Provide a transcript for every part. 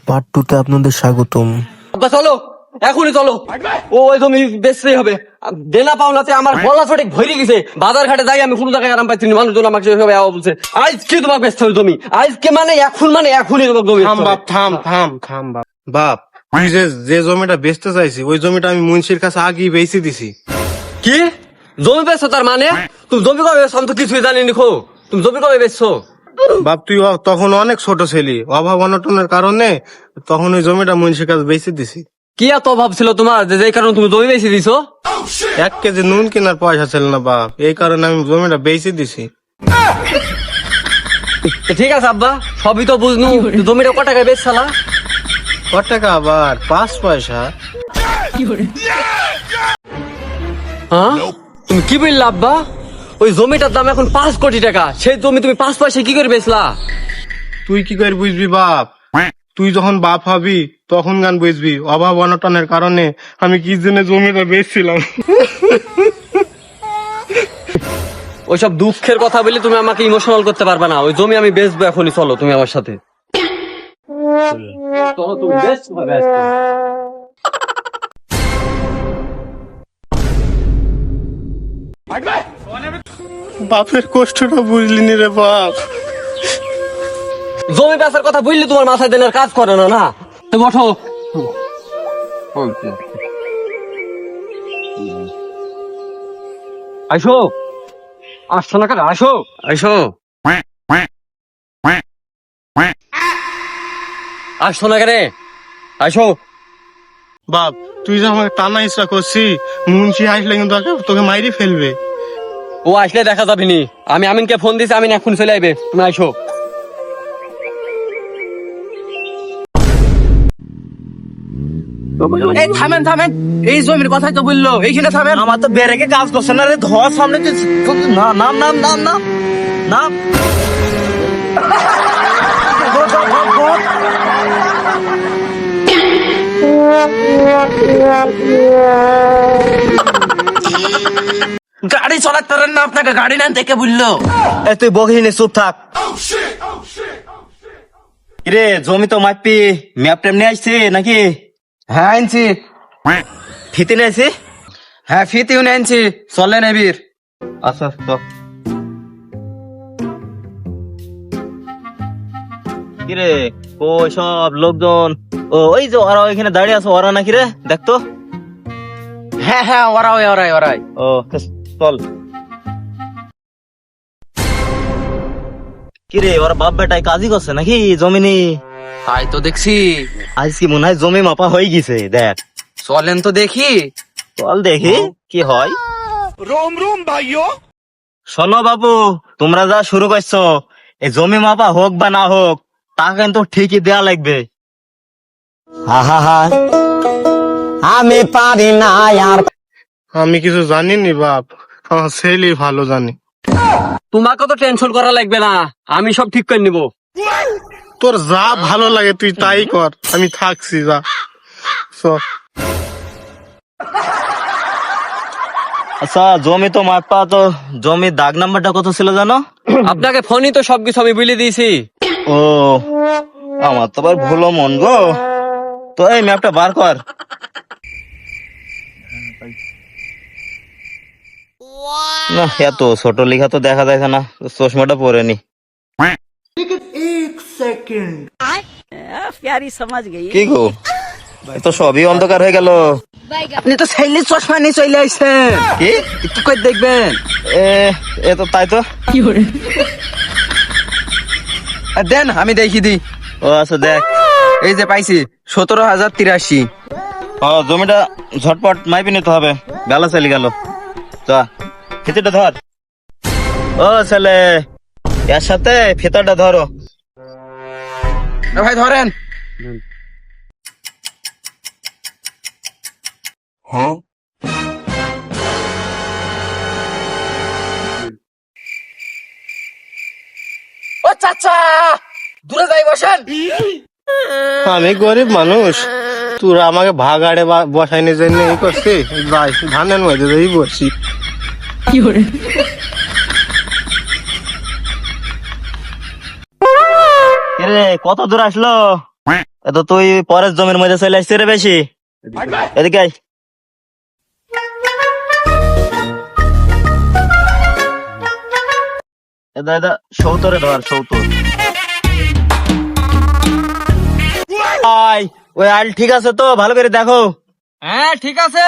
Part 2 তে আপনাদের স্বাগতম। আব্বা চলো, এখনই চলো। ওই জমি বেচতেই হবে। দেনা পাওনাতে আমার গলা ফটে ভরে গেছে। বাজার ঘাটে যাই আমি কোনো জায়গায় আরাম পাচ্ছি না। মানুষজন আমাকে সেভাবে বলছে আজকে তোমাকে বেচতে হবে জমি। আজকে মানে এখনই তোমাকে জমি থাম বাপ, থাম বাপ। বাপ, তুই যে জমিটা বেচতে চাইছি ওই জমিটা আমি মুন্সির কাছে আগেই বেচে দিছি। কি জমি বেচছো? তার মানে তুমি জমি কবে বেচছো? আমি তো কিছুই জানিনি। খো তুমি জমি কবে বেচছো? বাপ, তুই তখন অনেক ছোট ছিলি, অভাব অনটনের কারণে তখন ওই জমিটা মুন্সির কাছে বেচে দিছি। কি এত অভাব ছিল তোমার যে কারণে তুমি জমি বেচে দিছো? 1 কেজি নুন কেনার পয়সা ছিল না বাপ, এই কারণে আমি জমিটা বেচে দিছি। ঠিক আছে আব্বা, সবই তো বুঝনু। জমিটা কত টাকায় বেচছালা? কত টাকা আবার? 5 পয়সা। হ্যাঁ, তুমি কি বললা আব্বা? ওই জমিটার দাম এখন 5 কোটি টাকা। সেই জমি তুমি 5 পয়সা কি করে বেচলা? তুই কি করে বুঝবি বাপ? তুই যখন বাপ হবি তখন গান বুঝবি অভাব অনটনের কারণে আমি কি জন্য জমিটা বেচছিলাম। ওইসব দুঃখের কথা বলে তুমি আমাকে ইমোশনাল করতে পারবে না। ওই জমি আমি বেচবো এখনই। চলো তুমি আমার সাথে। চলো তুমি বেচবো। বাপের কষ্টটা বুঝলিনি রে বাপ। জমি বেচার কথা বললে তোমার মাথায় দেনার কাজ করে না। না তুমি ওঠো। আইসো, আসছো না কেন? আসো আইসো, আসছো না কেন? আসো। বাপ, তুই যে আমাকে টানা ইচ্ছা করছি, মুন্সি আসলে কিন্তু তোকে মাইরে ফেলবে। ও আসলে দেখা যাবে নি। আমি আমিনকে ফোন দিছি, আমিন এখন চলে আইবে। তুমি আইসো। এই থামেন, এই জমির কথাই তো বললো, এইখানে থামেন। আমার তো বেরেকে কাজ করছে না রে, ধোয়া সামনে নাম। গাড়ি চলাতে পারেন না? আপনাকে গাড়ি না দেখে বললো। তুই বকিনি, চুপ থাক। রে জমি তো মাপি ম্যাপ টেপ নিয়ে আসছি নাকি? হ্যাঁ আনছি। ফিতে নিয়ে আসছি? হ্যাঁ ফিতেও নিয়ে আনছি। চলে নেবির। আচ্ছা তো কিরে ওই সব লোকজন, ওই যে ওরা ওইখানে দাঁড়িয়ে আছে, ওরা নাকি রে? দেখতো। হ্যাঁ ওরাই। ও চল। কিরে ওরা বাপ বেটাই কাজই করছে নাকি জমিনি? তাই তো দেখছি। আজ কি মনে হয় জমি মাপা হয়ে গেছে। দেখ চলেন তো দেখি। চল দেখি কি হয়। রোম ভাইও। শোনো বাবু, তোমরা যা শুরু করছো, এই জমি মাপা হোক বা না হোক, টাকা কিন্তু ঠিকই দেয়া লাগবে। আমি পারি না আর। আমি কিছু জানি নি বাপ, আমার ছেলে ভালো জানি। তোমাকে তো টেনশন করা লাগবে না, আমি সব ঠিক করে নিবো। তোর যা ভালো লাগে তুই তাই কর, আমি থাকছি। যা চল। আচ্ছা জমি তো মাপা, তো জমির দাগ নাম্বারটা কত ছিল জানো? আপনাকে ফোনই তো সবকিছু আমি বলে দিয়েছি। ও আমার তো আবার ভুলো মন গো। তো এই ম্যাপটা বার কর। না এত ছোট লেখা তো দেখা যায় না, চশমাটা পরে নি। प्यारी समझ गई। কি গো, এ তো সবই অন্ধকার হয়ে গেল। আপনি তো ছেলে চশমা নিয়ে চলে আসছেন। কি একটু করে দেখবেন। এ তো তাই তো। দেন আমি দেখি দিই। ও আচ্ছা দেখ। এই যে পাইছি 17,083। জমিটা ঝটপট মাইপে নিতে হবে, বেলা চলে গেল। চা ফিতেটা ধর। ও ছেলে, এর সাথে ফিতাটা ধরো। ভাই ধরেন। ও চাচা, দূরে যাই বসেন। আমি গরিব মানুষ, তোরা আমাকে ভাগাড়ে বসাইনি জন্য এই করছি। যাই ধানের মধ্যে যাই বসি। রে কত দূর আসলো? এ তো তুই পরের জমির মধ্যে চলে আসছিস রে বেশি। এদিকে আয়। দাদা সৌতরে ধর সৌতর। ওই আল ঠিক আছে তো, ভালো করে দেখো। হ্যাঁ ঠিক আছে।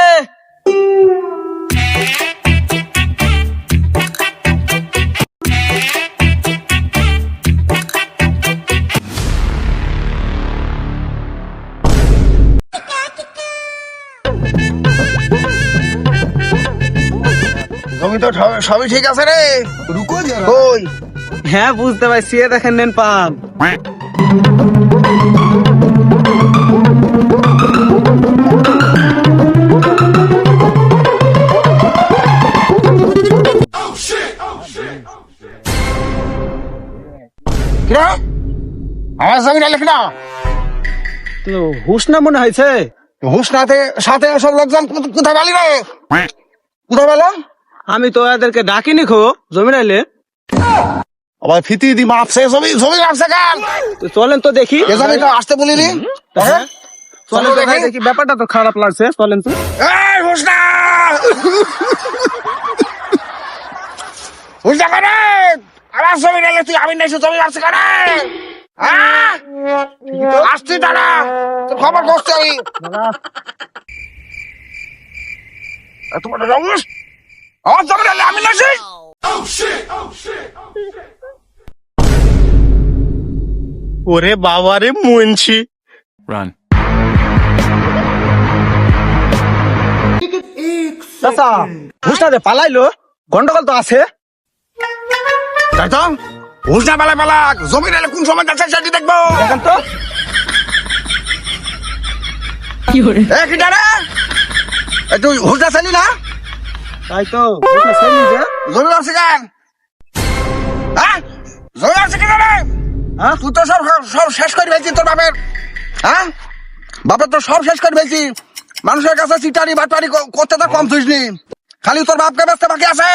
জমি তো সবই ঠিক আছে রে। কই হ্যাঁ বুঝতে পারছি, এ দেখেন নেন পান। আমার জমি লেখ না। হুশ না মনে হয়েছে? হুশ নাতে সাথে সব লোকজন কোথায় পালি রে? কোথায় পেলো? আমি তো এদেরকে ডাকিনি খো জমি নাইলে। আবার ফিতি দি মাপছে জমি জমি মাপছে কাল। তো চলেন তো দেখি। এ জমি তো আসতে বলিনি। হ্যাঁ, চলেন তো ভাই দেখি, ব্যাপারটা তো খারাপ লাগছে, চলেন তো। এই হুশ না। হুশ না করে। আমার জমি নাইলে তুই আমি নাইছো জমি মাপছে কেন? হ্যাঁ? আসছি দাঁড়া। তোর খবর করছি আমি। তোমার রমেশ আমার জমি নাইলে আমি নাইছি। ওরে বাবা রে মুন্সি। চাচা হুশ না যে পালাইলো, গন্ডগোল তো আছে। তাই তো হুশ না পালা পালা জমি নাইলে কোন সময় যাচ্ছে সেটি দেখবো। দেখেন তো। এ কি দাঁড়া? তুই হুশ না চাইলি না? তাই তো হুশ না ছেলি যে। জমি মাপছে কেন? হ্যাঁ জমি মাপছে কি জানে? হ্যাঁ? তুই তো সব সব শেষ করে ফেলছিস তোর বাপের। হ্যাঁ বাপের তো সব শেষ করে ফেলছি। মানুষের কাছে চিটারি বাটারি করতে তো কম থুইস নি, খালি তোর বাপকে ব্যস্ত বাকি আছে।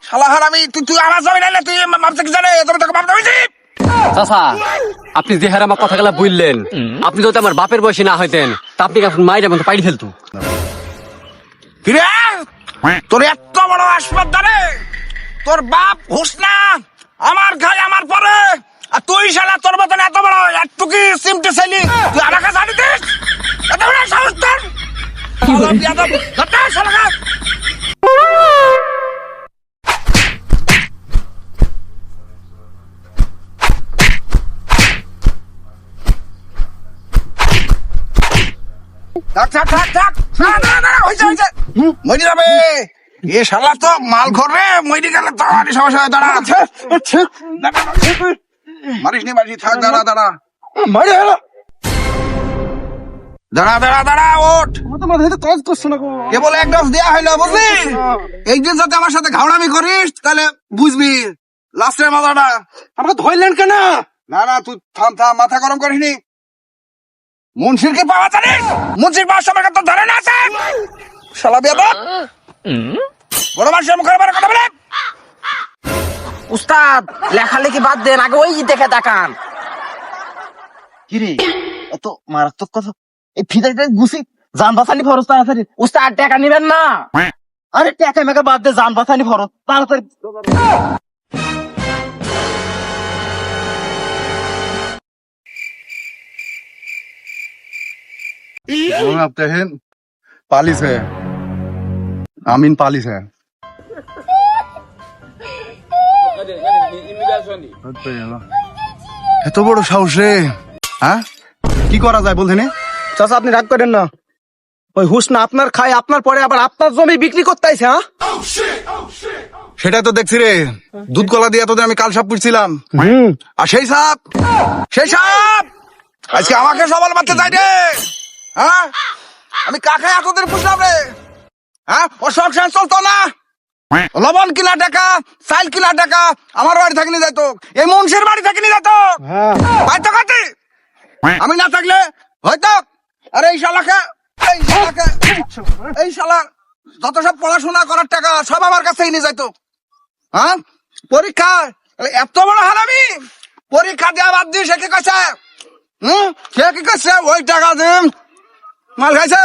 শালা হারামি, তুই তুই আমার জমি নাইলে তুই মাপছে কি জানে? তোর তোকে মাপতে হয়েছি। চাচা আপনি যে হারে আমার কথাগুলা বললেন, আপনি যদি আমার বাপের বয়সী না হইতেন তা আপনি এখন মায়ের মতো পাইড়ি ফেলতো। কিরে তোর এত বড় আসপাদ্দারে, তোর বাপ হুশ না আমার গায়ে আমার পরে, আর তুই শালা তোর মতন এত বড় একটু কি সিমটে ছেলি তুই আমার কাছে আনি দিস? এত বড় সাহস তোর? শালা বিয়াদব, ধরতে শালাকে। থাক থাক থাক থাক, না না না হইছে হইছে, মরে যাবে। এ শালা তো মাল ঘরে মরে গেলে তো আরে সমস্যা হয়। দাঁড়া মারিস নি মারিস, থাক দাঁড়া দাঁড়া মারি হলো দাঁড়া দাঁড়া দাঁড়া ওঠ। তোমার হাতে কাজ করছ না গো। কেবল এক ডোজ দেয়া হইলো বুঝলি। একদিন যদি আমার সাথে ঘাওড়ামি করিস তাহলে বুঝবি লাস্টের মজাটা। আমাকে ধরলেন কেন? না না তুই থাম থাম, মাথা গরম করিসনি। মুন্সিরকে পাওয়া জানিস? মুন্সির পাওয়ার সময় তো ধরে না আছে শালা বিয়াদব। বড় মানুষের মুখের উপরে কথা বলে। উস্তাদ লেখালেখি বাদ দেন, আগে ওই দেখে তাকান। কিরে এত মারাত্মক কথা, এই ফিতাইতে গুছি জান বাঁচানি ফরজ তাড়াতাড়ি। উস্তাদ টাকা নিবেন না। আরে টাকা মেকা বাদ দে, জান বাঁচানি ফরজ তাড়াতাড়ি। आप हैं पालिस है, आमीन पालिस है। এত বড় সাহস রে, হ্যাঁ কি করা যায় বলতে? চাচা আপনি রাগ করেন না, ওই হুশ না আপনার খায়, আপনার পরে আবার আপনার জমি বিক্রি করতে আইছে। হ্যাঁ সেটাই তো দেখছি রে, দুধ কলা দিয়ে এতদিন আমি কাল সাপ পুষছিলাম, আর সেই সাপ আজকে আমাকে সবাল মারতে চাই রে। হ্যাঁ আমি কাকে এতদিন পুষলাম রে? হ্যাঁ ও সব শেষ চলতো না। লবণ কিনা টাকা, চাল কিনা টাকা আমার বাড়ি থেকে নিয়ে যেত, এই মুন্সির বাড়ি থেকে নিয়ে যেত। হয়তো কাটি আমি না থাকলে হয়তো। আরে এই শালা যত সব পড়াশোনা করার টাকা সব আমার কাছ থেকে নিয়ে যাইতো। হ্যাঁ পরীক্ষা এত বড় হারামি, পরীক্ষা দেওয়া বাদ দিয়ে সে কি কইছে সে কি করছে ওই টাকা দিন মাল খাইছে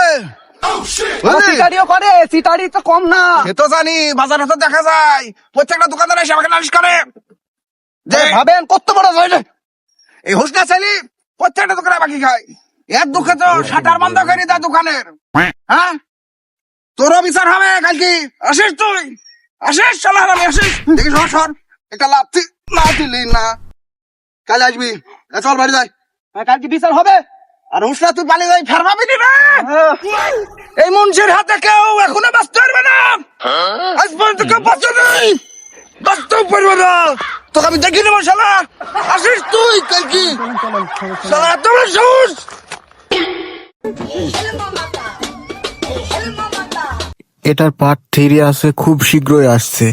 বুঝলি? সিটারিও করে সিটারি তো কম না। সে তো জানি বাজারে তো দেখা যায় প্রত্যেকটা দোকানদার এসে আমাকে নালিশ করে যে ভাবেন কত বড় হয়েছে। এই হোসনা ছেলে প্রত্যেকটা দোকানে বাকি খায় এর দুঃখে তো শাটার বন্ধ করে দেয় দোকানের। হ্যাঁ তোরও বিচার হবে কালকে আসিস তুই আসিস চল আমি আসিস দেখি সর সর একটা লাভ না দিলি না কাল আসবি চল বাড়ি যাই। কালকে বিচার হবে। আর হোসনা তুই পালিয়ে যাই ফের পাবি না এই মঞ্চের হাতে কেউ এখনো বাঁচতে পারবে না আজ পর্যন্ত কেউ বাঁচতে নেই বাঁচতেও পারবে না তোকে আমি দেখি নেবো শালা আসিস তুই কালকে শালা এত বড় সাহস। এটার পার্ট 3 আছে, খুব শীঘ্রই আসছে।